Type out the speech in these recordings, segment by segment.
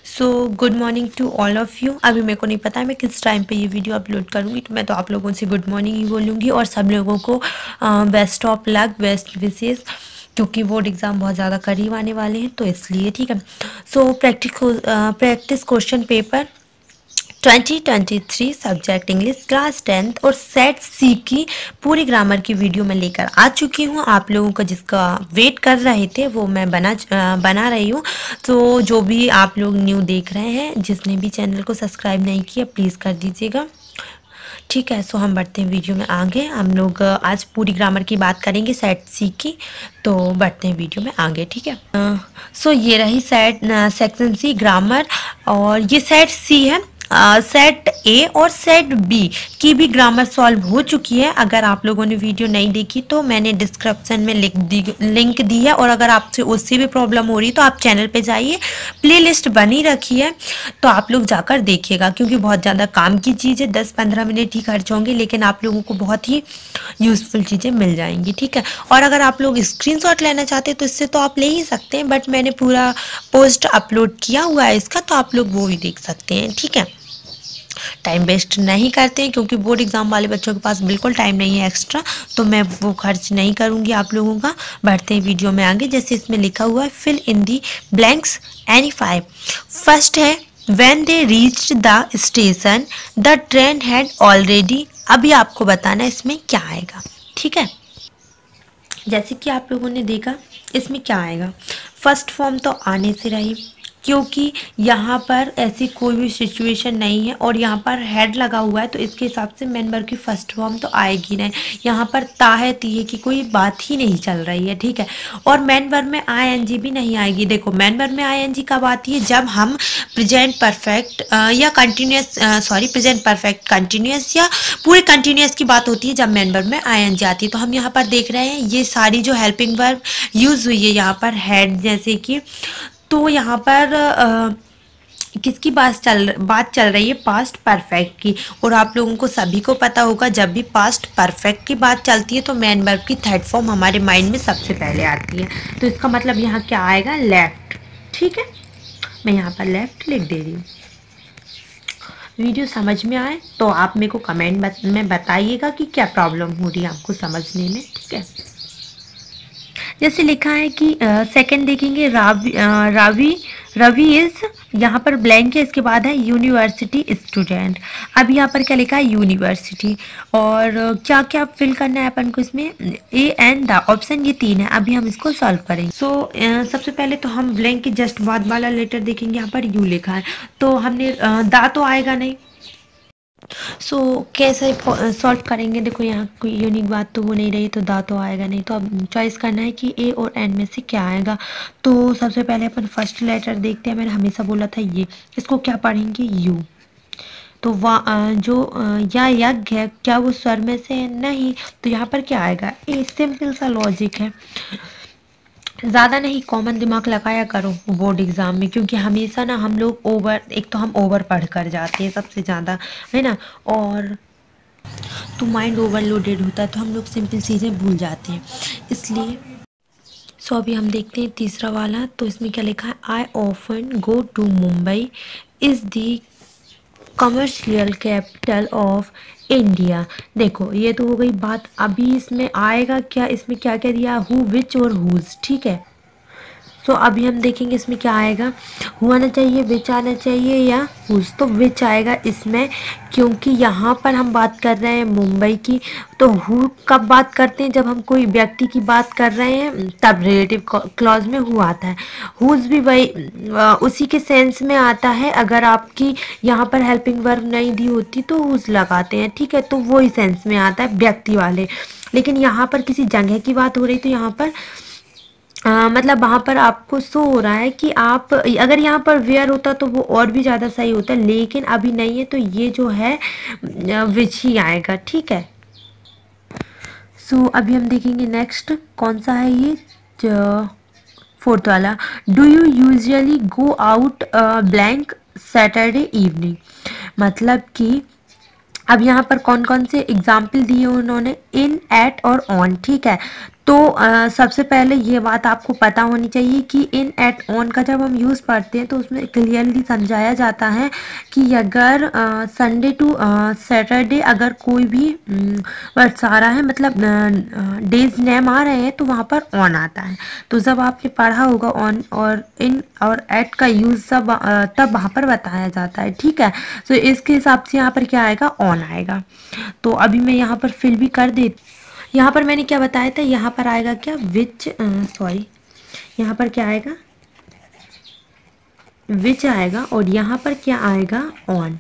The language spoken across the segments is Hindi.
So good morning to all of you. अभी मेरे को नहीं पता है मैं किस टाइम पे ये वीडियो अपलोड करूँगी, तो मैं तो आप लोगों से गुड मॉर्निंग ही बोलूँगी और सब लोगों को best of luck, best wishes, क्योंकि बोर्ड एग्ज़ाम बहुत ज़्यादा करीब आने वाले हैं तो इसलिए। ठीक है, so practice question paper 2023 subject English class 10th और सेट सी की पूरी ग्रामर की वीडियो मैं लेकर आ चुकी हूँ। आप लोगों का जिसका वेट कर रहे थे वो मैं बना रही हूँ। तो जो भी आप लोग न्यू देख रहे हैं, जिसने भी चैनल को सब्सक्राइब नहीं किया प्लीज़ कर दीजिएगा। ठीक है, सो हम बढ़ते हैं वीडियो में आगे। हम लोग आज पूरी ग्रामर की बात करेंगे सेट सी की, तो बढ़ते हैं वीडियो में आगे। ठीक है, सो ये रही सेक्शन सी ग्रामर और ये सेट सी है। सेट ए और सेट बी की भी ग्रामर सॉल्व हो चुकी है। अगर आप लोगों ने वीडियो नहीं देखी तो मैंने डिस्क्रिप्शन में लिंक दी है, और अगर आपसे उससे भी प्रॉब्लम हो रही तो आप चैनल पे जाइए, प्लेलिस्ट बनी रखी है तो आप लोग जाकर देखिएगा, क्योंकि बहुत ज़्यादा काम की चीज़ है। 10-15 मिनट ही खर्च होंगे लेकिन आप लोगों को बहुत ही यूज़फुल चीज़ें मिल जाएंगी। ठीक है, और अगर आप लोग स्क्रीनशॉट लेना चाहते हैं तो इससे तो आप ले ही सकते हैं, बट मैंने पूरा पोस्ट अपलोड किया हुआ है इसका, तो आप लोग वो भी देख सकते हैं। ठीक है, टाइम वेस्ट नहीं करते हैं क्योंकि बोर्ड एग्जाम वाले बच्चों के पास बिल्कुल टाइम नहीं है एक्स्ट्रा, तो मैं वो खर्च नहीं करूँगी आप लोगों का। बढ़ते हैं वीडियो में आगे। जैसे इसमें लिखा हुआ है fill in the blanks any 5। First है when they reached the station the train had already. अभी आपको बताना है इसमें क्या आएगा। ठीक है, जैसे कि आप लोगों ने देखा इसमें क्या आएगा। फर्स्ट फॉर्म तो आने से रही, क्योंकि यहाँ पर ऐसी कोई भी सिचुएशन नहीं है और यहाँ पर हेड लगा हुआ है, तो इसके हिसाब से मेन वर्ब की फर्स्ट फॉर्म तो आएगी नहीं। यहाँ पर ता है ती की कोई बात ही नहीं चल रही है। ठीक है, और मेन वर्ब में आईएनजी भी नहीं आएगी। देखो मेन वर्ब में आईएनजी कब आती है, जब हम प्रेजेंट परफेक्ट या कंटिन्यूस प्रेजेंट परफेक्ट कंटिन्यूस या पूरे कंटिन्यूस की बात होती है, जब मेन वर्ब में आईएनजी आती है। तो हम यहाँ पर देख रहे हैं ये सारी जो हेल्पिंग वर्ब यूज हुई है यहाँ पर हेड जैसे कि, तो यहाँ पर किसकी बात चल रही है, पास्ट परफेक्ट की। और आप लोगों को सभी को पता होगा जब भी पास्ट परफेक्ट की बात चलती है तो मेन वर्ब की थर्ड फॉर्म हमारे माइंड में सबसे पहले आती है। तो इसका मतलब यहाँ क्या आएगा, लेफ्ट। ठीक है, मैं यहाँ पर लेफ्ट लिख दे रही हूँ। वीडियो समझ में आए तो आप मेरे को कमेंट में बताइएगा कि क्या प्रॉब्लम हो रही है आपको समझने में। ठीक है, जैसे लिखा है कि सेकंड देखेंगे रवि इज, यहाँ पर ब्लैंक है, इसके बाद है यूनिवर्सिटी स्टूडेंट। अब यहाँ पर क्या लिखा है, यूनिवर्सिटी। और क्या क्या फिल करना है अपन को इसमें, ए एंड द ऑप्शन, ये 3 है। अभी हम इसको सॉल्व करेंगे। सो सबसे पहले तो हम ब्लैंक के जस्ट बाद वाला लेटर देखेंगे। यहाँ पर यू लिखा है तो हमने दा तो आएगा नहीं। सो कैसे सॉल्व करेंगे, देखो यहाँ कोई यूनिक बात तो हो नहीं रही, तो दा तो आएगा नहीं। तो अब चॉइस करना है कि ए और एन में से क्या आएगा। तो सबसे पहले अपन फर्स्ट लेटर देखते हैं। मैंने हमेशा बोला था ये, इसको क्या पढ़ेंगे, यू। तो जो या यज्ञ है, क्या वो स्वर में से है, नहीं। तो यहाँ पर क्या आएगा, ए। सिंपल सा लॉजिक है, ज़्यादा नहीं, कॉमन दिमाग लगाया करो बोर्ड एग्ज़ाम में, क्योंकि हमेशा ना हम लोग एक तो हम ओवर पढ़ कर जाते हैं सबसे ज़्यादा, है ना, और तो माइंड ओवरलोडेड होता है तो हम लोग सिंपल चीज़ें भूल जाते हैं, इसलिए। सो अभी हम देखते हैं तीसरा वाला। तो इसमें क्या लिखा है, I often go to Mumbai is the commercial capital of India. देखो ये तो हो गई बात। अभी इसमें आएगा क्या, इसमें क्या क्या दिया, हु, विच और हुज। ठीक है, सो अभी हम देखेंगे इसमें क्या आएगा, हु आना चाहिए, विच आना चाहिए या हुज। तो विच आएगा इसमें, क्योंकि यहाँ पर हम बात कर रहे हैं मुंबई की। तो हु कब बात करते हैं, जब हम कोई व्यक्ति की बात कर रहे हैं तब रिलेटिव क्लॉज में हु आता है। हुज भी वही उसी के सेंस में आता है। अगर आपकी यहाँ पर हेल्पिंग वर्ब नहीं दी होती तो हुज लगाते हैं। ठीक है, तो वही सेंस में आता है व्यक्ति वाले। लेकिन यहाँ पर किसी जगह की बात हो रही तो यहाँ पर मतलब वहाँ पर आपको शो हो रहा है कि आप, अगर यहाँ पर वेयर होता तो वो और भी ज़्यादा सही होता, लेकिन अभी नहीं है तो ये जो है विच ही आएगा। ठीक है, सो अभी हम देखेंगे नेक्स्ट कौन सा है, ये फोर्थ वाला। Do you usually go out blank Saturday evening. मतलब कि अब यहाँ पर कौन कौन से एग्जाम्पल दिए उन्होंने, इन, एट और ऑन। ठीक है, तो सबसे पहले ये बात आपको पता होनी चाहिए कि इन एट ऑन का जब हम यूज़ पढ़ते हैं तो उसमें क्लियरली समझाया जाता है कि अगर संडे टू सैटरडे अगर कोई भी वर्ड्स आ रहा है, मतलब डेज नेम आ रहे हैं, तो वहाँ पर ऑन आता है। तो जब आपने पढ़ा होगा ऑन और इन और एट का यूज़ सब तब वहाँ पर बताया जाता है, ठीक है। तो इसके हिसाब से यहाँ पर क्या आएगा, ऑन आएगा। तो अभी मैं यहाँ पर फिल भी कर देती। यहाँ पर मैंने क्या बताया था, यहाँ पर आएगा क्या, विच, सॉरी, यहाँ पर क्या आएगा, विच आएगा, और यहाँ पर क्या आएगा, ऑन,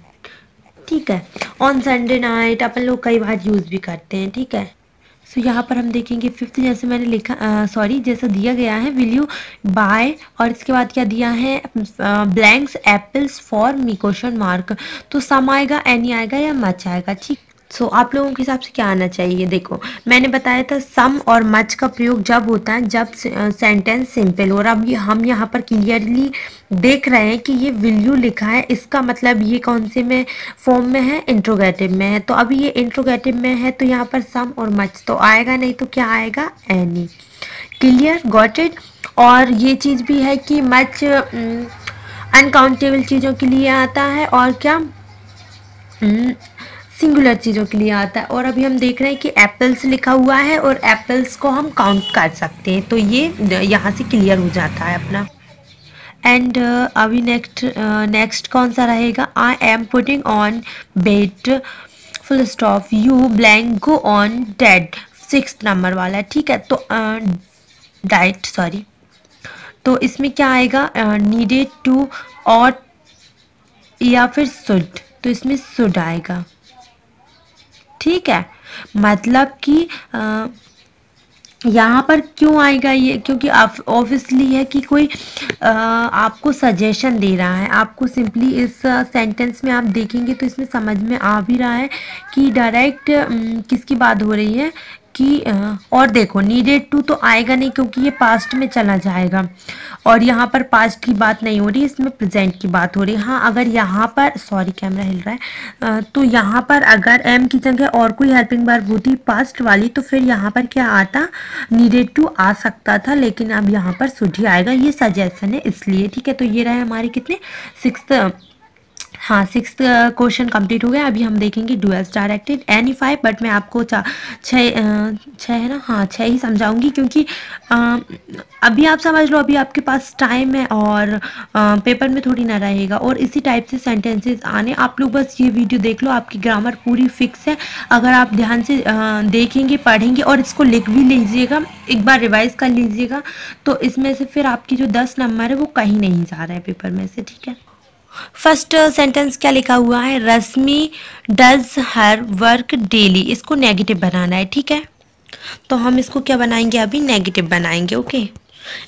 ठीक है। ऑन संडे नाइट अपन लोग कई बार यूज़ भी करते हैं, ठीक है। सो यहाँ पर हम देखेंगे फिफ्थ, जैसे मैंने लिखा, सॉरी, जैसा दिया गया है, विल यू बाय, और इसके बाद क्या दिया है, blanks apples for me, question mark. तो सम आएगा, एनी आएगा या मच आएगा, ठीक। सो आप लोगों के हिसाब से क्या आना चाहिए। देखो मैंने बताया था सम और मच का प्रयोग जब होता है जब सेंटेंस सिंपल हो। और अब हम यहाँ पर क्लियरली देख रहे हैं कि ये विल यू लिखा है, इसका मतलब ये कौन से में फॉर्म में है, इंट्रोगेटिव में है। तो अभी ये इंट्रोगेटिव में है तो यहाँ पर सम और मच तो आएगा नहीं, तो क्या आएगा, एनी। Clear, got it. और ये चीज़ भी है कि मच अनकाउंटेबल चीज़ों के लिए आता है और क्या सिंगुलर चीज़ों के लिए आता है। और अभी हम देख रहे हैं कि एप्पल्स लिखा हुआ है और एप्पल्स को हम काउंट कर सकते हैं, तो ये यहाँ से क्लियर हो जाता है अपना। एंड अभी नेक्स्ट कौन सा रहेगा, I am putting on bet full stop you blank go on dead, 6 number वाला है, ठीक है। तो डाइट, सॉरी, तो इसमें क्या आएगा, नीडेड टू और या फिर शुड, तो इसमें शुड आएगा, ठीक है। मतलब कि यहाँ पर क्यों आएगा ये, क्योंकि ऑब्वियसली है कि कोई आपको सजेशन दे रहा है। आपको सिंपली इस सेंटेंस में आप देखेंगे तो इसमें समझ में आ भी रहा है कि डायरेक्ट किसकी बात हो रही है कि और देखो नीडेड टू तो आएगा नहीं क्योंकि ये पास्ट में चला जाएगा, और यहाँ पर पास्ट की बात नहीं हो रही, इसमें प्रेजेंट की बात हो रही है। हाँ, अगर यहाँ पर, सॉरी कैमरा हिल रहा है, तो यहाँ पर अगर एम की जगह और कोई हेल्पिंग वर्ब होती पास्ट वाली तो फिर यहाँ पर क्या आता, नीडेड टू आ सकता था, लेकिन अब यहाँ पर शुड ही आएगा, ये सजेशन है इसलिए, ठीक है। तो ये रहे हमारे कितने, 6th, हाँ 6th क्वेश्चन कंप्लीट हो गया। अभी हम देखेंगे do as directed, any 5, but मैं आपको छः है ना, हाँ 6 ही समझाऊंगी क्योंकि अभी आप समझ लो, अभी आपके पास टाइम है और पेपर में थोड़ी ना रहेगा। और इसी टाइप से सेंटेंसेस आने, आप लोग बस ये वीडियो देख लो, आपकी ग्रामर पूरी फिक्स है। अगर आप ध्यान से देखेंगे, पढ़ेंगे और इसको लिख भी लीजिएगा, एक बार रिवाइज कर लीजिएगा, तो इसमें से फिर आपकी जो 10 नंबर है वो कहीं नहीं जा रहा है पेपर में से, ठीक है। फर्स्ट सेंटेंस क्या लिखा हुआ है, Rashmi does her work daily, इसको नेगेटिव बनाना है, ठीक है। तो हम इसको क्या बनाएंगे, अभी नेगेटिव बनाएंगे, ओके।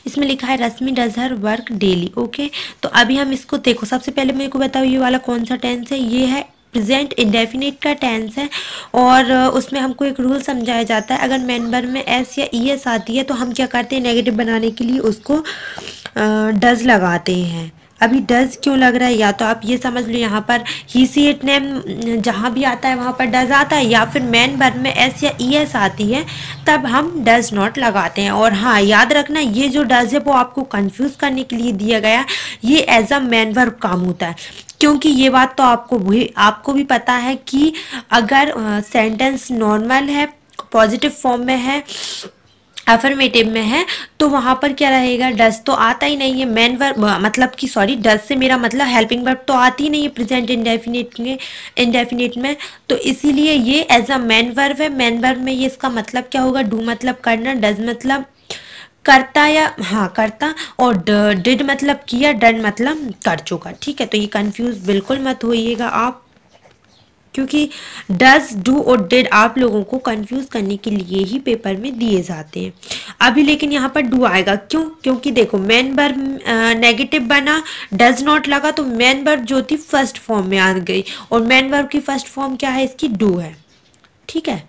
इसमें लिखा है Rashmi does her work daily, okay. तो अभी हम इसको देखो, सबसे पहले मेरे को बताओ ये वाला कौन सा टेंस है, ये है प्रेजेंट इंडेफिनिट का टेंस है। और उसमें हमको एक रूल समझाया जाता है, अगर मेंबर में एस या ई एस आती है तो हम क्या करते हैं, नेगेटिव बनाने के लिए उसको डज लगाते हैं। अभी डज क्यों लग रहा है, या तो आप ये समझ लो यहाँ पर ही सी इट नेम जहाँ भी आता है वहाँ पर डज आता है, या फिर मेन वर्ब में एस या ई एस आती है तब हम डज नॉट लगाते हैं। और हाँ याद रखना, ये जो डज है वो आपको कंफ्यूज करने के लिए दिया गया है, ये एज अ मेन वर्ब काम होता है। क्योंकि ये बात तो आपको भी पता है कि अगर सेंटेंस नॉर्मल है, पॉजिटिव फॉर्म में है, अफर्मेटिव में है, तो वहाँ पर क्या रहेगा, डज तो आता ही नहीं है। मेन वर्ब मतलब कि सॉरी, डज से मेरा मतलब हेल्पिंग वर्ब तो आती ही नहीं है प्रेजेंट इंडेफिनिट में, तो इसीलिए ये एज अ मेन वर्ब है। मेन वर्ब में ये इसका मतलब क्या होगा, डू मतलब करना, डज मतलब करता या हाँ करता, और डिड मतलब किया, डन मतलब कर चुका, ठीक है। तो ये कंफ्यूज बिल्कुल मत होइएगा आप, क्योंकि डज, डू और डिड आप लोगों को कंफ्यूज करने के लिए ही पेपर में दिए जाते हैं। अभी लेकिन यहाँ पर डू आएगा, क्यों, क्योंकि देखो मेन वर्ब नेगेटिव बना, डज नॉट लगा, तो मेन वर्ब जो थी फर्स्ट फॉर्म में आ गई, और मेन वर्ब की फर्स्ट फॉर्म क्या है, इसकी डू है, ठीक है।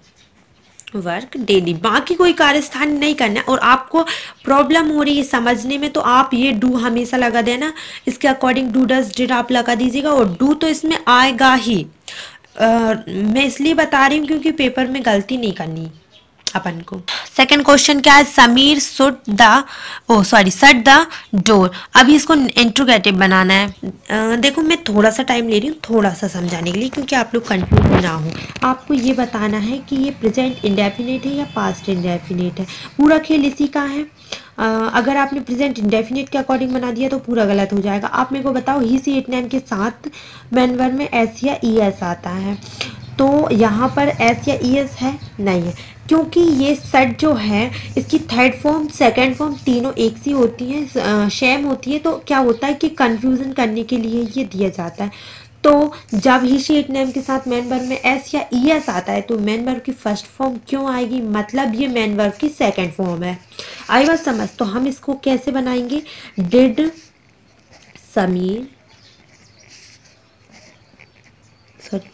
वर्क डेली, बाकी कोई कार्यस्थान नहीं करना, और आपको प्रॉब्लम हो रही है समझने में तो आप ये डू हमेशा लगा देना, इसके अकॉर्डिंग डू डज डिड आप लगा दीजिएगा, और डू तो इसमें आएगा ही। मैं इसलिए बता रही हूँ क्योंकि पेपर में गलती नहीं करनी अपन को। सेकंड क्वेश्चन क्या है, समीर शट द डोर। अभी इसको इंट्रोगेटिव बनाना है। देखो मैं थोड़ा सा टाइम ले रही हूँ थोड़ा सा समझाने के लिए, क्योंकि आप लोग कंफ्यूज ना हो। आपको ये बताना है कि ये प्रेजेंट इंडेफिनिट है या पास्ट इंडेफिनिट है। पूरा खेल इसी का है। अगर आपने प्रेजेंट इंडेफिनिट के अकॉर्डिंग बना दिया तो पूरा गलत हो जाएगा। आप मेरे को बताओ, ही सी इट नेम के साथ मैन वर्ब में एस या ई एस आता है, तो यहाँ पर एस या ई एस है नहीं है, क्योंकि ये सेट जो है इसकी थर्ड फॉर्म सेकंड फॉर्म तीनों एक सी होती हैं, सेम होती है। तो क्या होता है कि कंफ्यूजन करने के लिए ये दिया जाता है। तो जब ही शीट नेम के साथ मेन वर्ब में एस या ई एस आता है तो मेन वर्ब की फर्स्ट फॉर्म क्यों आएगी, मतलब ये मेन वर्ब की सेकंड फॉर्म है। आई बात समझ। तो हम इसको कैसे बनाएंगे, डिड समीर सॉरी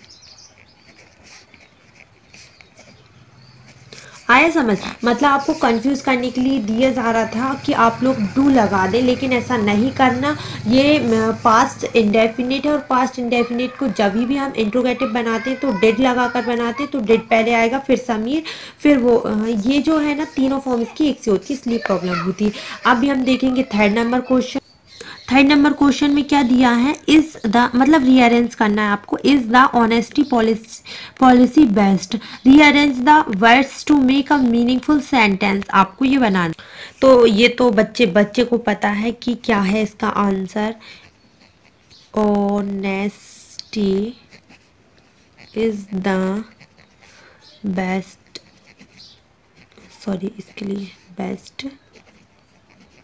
आया समझ। मतलब आपको कंफ्यूज करने के लिए दिया जा रहा था कि आप लोग डू लगा दें, लेकिन ऐसा नहीं करना। ये पास्ट इंडेफिनिट है और पास्ट इंडेफिनिट को जब भी हम इंट्रोगेटिव बनाते हैं तो डिड लगा कर बनाते हैं। तो डिड पहले आएगा फिर समीर फिर वो, ये जो है ना तीनों फॉर्म इसकी एक से होती है, इसलिए प्रॉब्लम होती है। अभी हम देखेंगे third number question. Third number question में क्या दिया है, इज द मतलब रीअरेंज करना है आपको। Is the honesty policy best, rearrange the words to make a meaningful sentence. आपको ये बनाना। तो ये तो बच्चे को पता है कि क्या है इसका answer, honesty is the best, sorry इसके लिए बेस्ट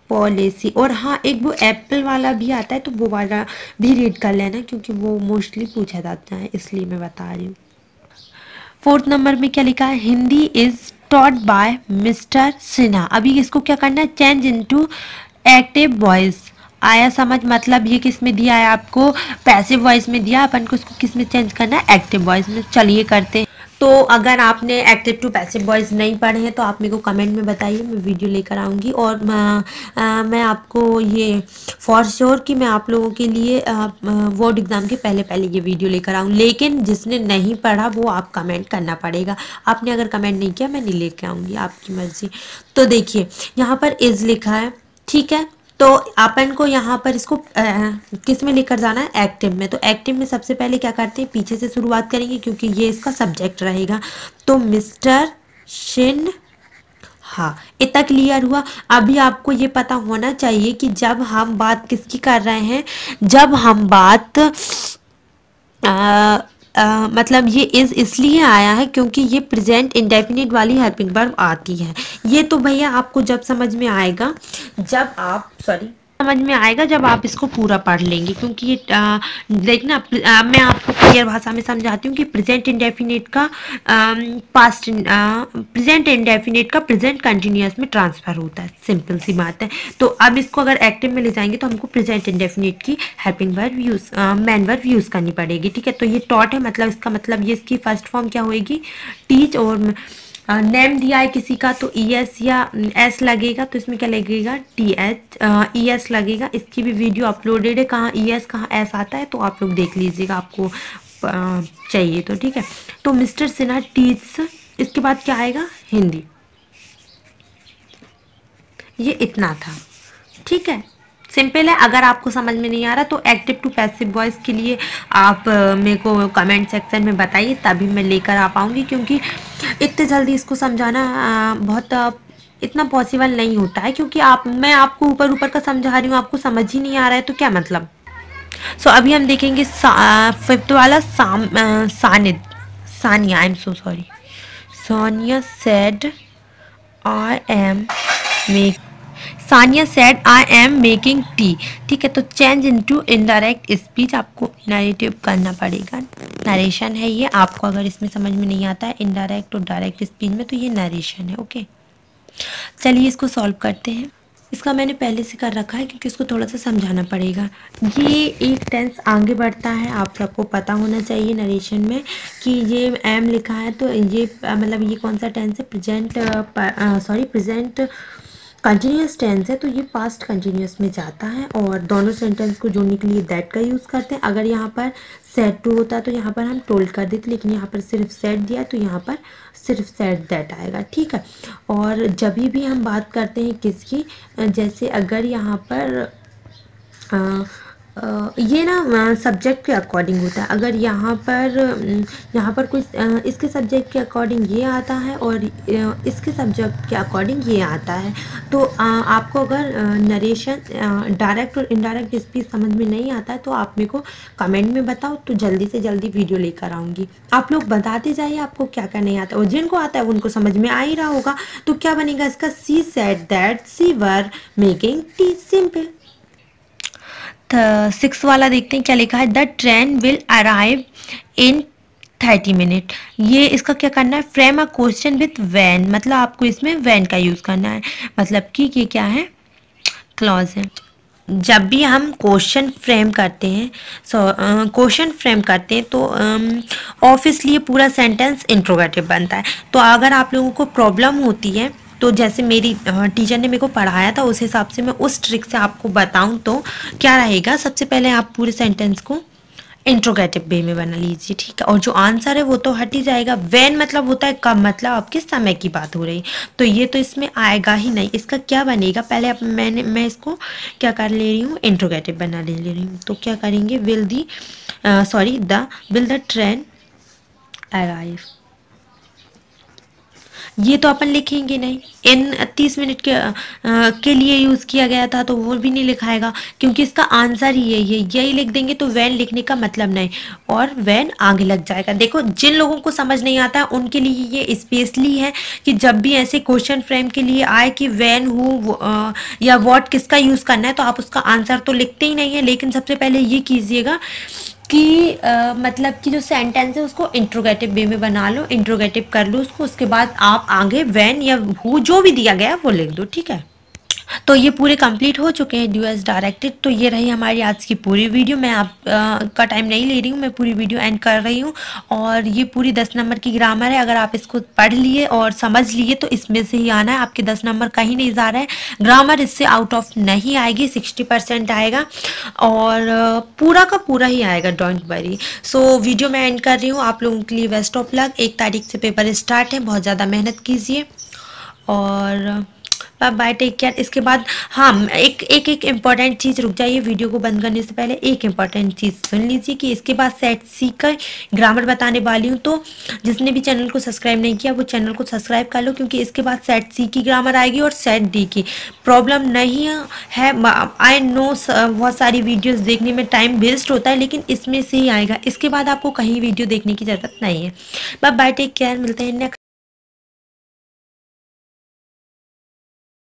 पॉलिसी। और हाँ एक वो एप्पल वाला भी आता है तो वो वाला भी रीड कर लेना, क्योंकि वो मोस्टली पूछा जाता है, इसलिए मैं बता रही हूँ। फोर्थ नंबर में क्या लिखा है, Hindi is taught by mister Sinha. अभी इसको क्या करना है, चेंज इनटू एक्टिव वॉइस। आया समझ। मतलब ये किस में दिया है आपको, पैसिव वॉइस में दिया, अपन को इसको किस में चेंज करना है, एक्टिव वॉइस में। चलिए करते हैं। तो अगर आपने एक्टिव टू पैसिव वॉइस नहीं पढ़े हैं तो आप मेरे को कमेंट में बताइए, मैं वीडियो लेकर आऊँगी। और मैं आपको ये फॉर श्योर कि मैं आप लोगों के लिए बोर्ड एग्ज़ाम के पहले ये वीडियो लेकर आऊँ। लेकिन जिसने नहीं पढ़ा वो आप कमेंट करना पड़ेगा। आपने अगर कमेंट नहीं किया मैं नहीं लेकर आऊँगी, आपकी मर्ज़ी। तो देखिए यहाँ पर इज़ लिखा है, ठीक है। तो अपन को यहाँ पर इसको किस में लेकर जाना है, एक्टिव में। तो एक्टिव में सबसे पहले क्या करते हैं, पीछे से शुरुआत करेंगे क्योंकि ये इसका सब्जेक्ट रहेगा। तो मिस्टर शिन, हाँ इतना क्लियर हुआ। अभी आपको ये पता होना चाहिए कि जब हम बात किसकी कर रहे हैं, जब हम बात मतलब ये इज इसलिए आया है क्योंकि ये प्रेजेंट इंडेफिनिट वाली हेल्पिंग वर्ब आती है। ये तो भैया आपको जब समझ में आएगा, जब आप समझ में आएगा जब आप इसको पूरा पढ़ लेंगे। क्योंकि ये देखना मैं आपको क्लियर भाषा में समझाती हूँ कि प्रेजेंट इंडेफिनिट का पास्ट प्रेजेंट इंडेफिनिट का प्रेजेंट कंटिन्यूअस में ट्रांसफर होता है, सिंपल सी बात है। तो अब इसको अगर एक्टिव में ले जाएंगे तो हमको प्रेजेंट इंडेफिनिट की helping verb use man verb use करनी पड़ेगी, ठीक है। तो ये टॉट है, मतलब इसका मतलब ये इसकी फर्स्ट फॉर्म क्या होगी, टीच। और नेम दिया है किसी का तो ई एस या एस लगेगा, तो इसमें क्या लगेगा, टी एच ई एस लगेगा। इसकी भी वीडियो अपलोडेड है, कहाँ ई एस कहाँ एस आता है, तो आप लोग देख लीजिएगा आपको चाहिए तो, ठीक है। तो मिस्टर सिन्हा टीच, इसके बाद क्या आएगा, हिंदी। ये इतना था, ठीक है, सिंपल है। अगर आपको समझ में नहीं आ रहा तो एक्टिव टू पैसिव वॉइस के लिए आप मेरे को कमेंट सेक्शन में बताइए, तभी मैं लेकर आ पाऊँगी। क्योंकि इतने जल्दी इसको समझाना बहुत इतना पॉसिबल नहीं होता है, क्योंकि मैं आपको ऊपर ऊपर का समझा रही हूँ, आपको समझ ही नहीं आ रहा है तो क्या मतलब। सो अभी हम देखेंगे फिफ्थ वाला Sania, I am so sorry, Sonia said I am make Sania said I am making tea, ठीक है। तो चेंज इनटू इनडायरेक्ट स्पीच, आपको नरेटिव करना पड़ेगा। नरेशन है ये, आपको अगर इसमें समझ में नहीं आता है इनडायरेक्ट और डायरेक्ट स्पीच में, तो ये नरेशन है, ओके। चलिए इसको सॉल्व करते हैं। इसका मैंने पहले से कर रखा है क्योंकि इसको थोड़ा सा समझाना पड़ेगा। ये एक टेंस आगे बढ़ता है, आप सबको पता होना चाहिए नरेशन में कि ये एम लिखा है, तो ये मतलब ये कौन सा टेंस है, प्रेजेंट कंटिन्यूस टेंस है तो ये पास्ट कंटिन्यूस में जाता है, और दोनों सेंटेंस को जोड़ने के लिए दैट का यूज़ करते हैं। अगर यहाँ पर सेड टू होता तो यहाँ पर हम टोल्ड कर देते, लेकिन यहाँ पर सिर्फ सेड दिया तो यहाँ पर सिर्फ सेड दैट आएगा, ठीक है। और जब भी हम बात करते हैं किसकी, जैसे अगर यहाँ पर ये ना सब्जेक्ट के अकॉर्डिंग होता है। अगर यहाँ पर कोई इसके सब्जेक्ट के अकॉर्डिंग ये आता है और इसके सब्जेक्ट के अकॉर्डिंग ये आता है, तो आपको अगर नरेशन डायरेक्ट और इनडायरेक्ट स्पीच समझ में नहीं आता है तो आप मेरे को कमेंट में बताओ, तो जल्दी से जल्दी वीडियो लेकर आऊँगी। आप लोग बताते जाइए आपको क्या क्या नहीं आता है, और जिनको आता है उनको समझ में आ ही रहा होगा। तो क्या बनेगा इसका, she said that she were making tea, simple. 6 वाला देखते हैं क्या लिखा है, the train will arrive in 30 minute. ये इसका क्या करना है, frame a question with when, मतलब आपको इसमें व्हेन का यूज़ करना है, मतलब कि ये क्या है, क्लॉज है। जब भी हम क्वेश्चन फ्रेम करते हैं, क्वेश्चन फ्रेम करते हैं तो ऑब्वियसली ये पूरा सेंटेंस इंट्रोगेटिव बनता है। तो अगर आप लोगों को प्रॉब्लम होती है, तो जैसे मेरी टीचर ने मेरे को पढ़ाया था उस हिसाब से मैं उस ट्रिक से आपको बताऊं तो क्या रहेगा, सबसे पहले आप पूरे सेंटेंस को इंट्रोगेटिव वे में बना लीजिए, ठीक है। और जो आंसर है वो तो हट ही जाएगा। व्हेन मतलब होता है कब, मतलब अब किस समय की बात हो रही, तो ये तो इसमें आएगा ही नहीं। इसका क्या बनेगा, पहले अब मैं इसको क्या कर ले रही हूँ, इंट्रोगेटिव बना ले रही हूँ। तो क्या करेंगे, विल द ट्रेन अराइव, ये तो अपन लिखेंगे नहीं, इन 30 मिनट के लिए यूज़ किया गया था तो वो भी नहीं लिखाएगा, क्योंकि इसका आंसर ही यही लिख देंगे, तो वैन लिखने का मतलब नहीं, और वैन आगे लग जाएगा। देखो जिन लोगों को समझ नहीं आता है उनके लिए ये स्पेशली है कि जब भी ऐसे क्वेश्चन फ्रेम के लिए आए कि वैन हु या वॉट किसका यूज़ करना है, तो आप उसका आंसर तो लिखते ही नहीं है, लेकिन सबसे पहले ये कीजिएगा कि मतलब कि जो सेंटेंस है उसको इंट्रोगेटिव वे में बना लो, इंट्रोगेटिव कर लो उसको, उसके बाद आप आगे व्हेन या हु जो भी दिया गया है वो लिख दो, ठीक है। तो ये पूरे कंप्लीट हो चुके हैं ड्यू एज डायरेक्टेड। तो ये रही हमारी आज की पूरी वीडियो। मैं आप का टाइम नहीं ले रही हूँ, मैं पूरी वीडियो एंड कर रही हूँ। और ये पूरी 10 नंबर की ग्रामर है, अगर आप इसको पढ़ लिए और समझ लिए तो इसमें से ही आना है, आपके 10 नंबर कहीं नहीं जा रहे हैं। ग्रामर इससे आउट ऑफ नहीं आएगी, 60% आएगा, और पूरा का पूरा ही आएगा, डोंट वरी। सो वीडियो मैं एंड कर रही हूँ, आप लोगों के लिए बेस्ट ऑफ लक। 1 तारीख से पेपर स्टार्ट है, बहुत ज़्यादा मेहनत कीजिए, और बाय टेक केयर। इसके बाद हाँ, एक इम्पॉर्टेंट चीज़, रुक जाइए वीडियो को बंद करने से पहले एक इम्पॉर्टेंट चीज़ सुन लीजिए कि इसके बाद सेट सी का ग्रामर बताने वाली हूँ। तो जिसने भी चैनल को सब्सक्राइब नहीं किया वो चैनल को सब्सक्राइब कर लो, क्योंकि इसके बाद सेट सी की ग्रामर आएगी और सेट डी की। प्रॉब्लम नहीं है, आई नो बहुत सारी वीडियोज़ देखने में टाइम वेस्ट होता है, लेकिन इसमें से ही आएगा। इसके बाद आपको कहीं वीडियो देखने की ज़रूरत नहीं है। बाय टेक केयर, मिलते हैं नेक्स्ट